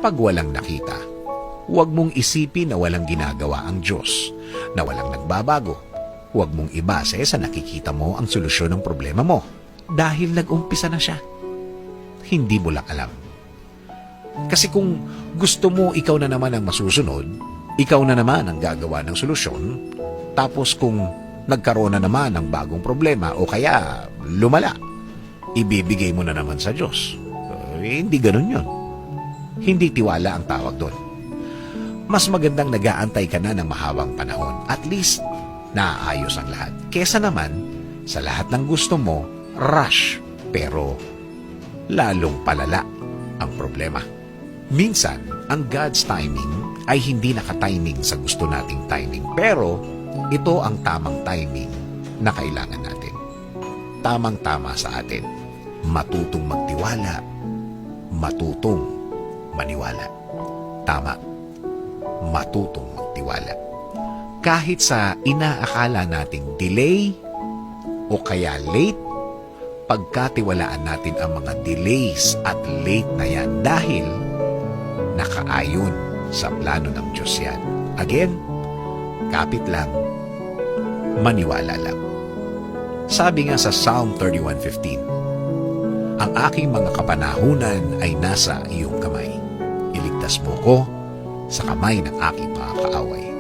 Kapag walang nakita, huwag mong isipin na walang ginagawa ang Diyos, na walang nagbabago. Huwag mong ibase sa nakikita mo ang solusyon ng problema mo dahil nag-umpisa na siya. Hindi mo lang alam. Kasi kung gusto mo ikaw na naman ang masusunod, ikaw na naman ang gagawa ng solusyon, tapos kung nagkaroon na naman ng bagong problema o kaya lumala, ibibigay mo na naman sa Diyos. Hindi ganun yun. Hindi tiwala ang tawag doon. Mas magandang nag-aantay ka na ng mahabang panahon. At least, naaayos ang lahat. Kesa naman, sa lahat ng gusto mo, rush. Pero, lalong palala ang problema. Minsan, ang God's timing ay hindi nakatiming sa gusto nating timing. Pero, ito ang tamang timing na kailangan natin. Tamang-tama sa atin. Matutong magtiwala. Matutong maniwala. Tama. Matutong magtiwala. Kahit sa inaakala nating delay o kaya late, pagkatiwalaan natin ang mga delays at late na yan dahil nakaayon sa plano ng Diyos yan. Again, kapit lang, maniwala lang. Sabi nga sa Psalm 31:15, ang aking mga kapanahunan ay nasa iyong kamay. Iligtas mo ko sa kamay ng aking mga kaaway.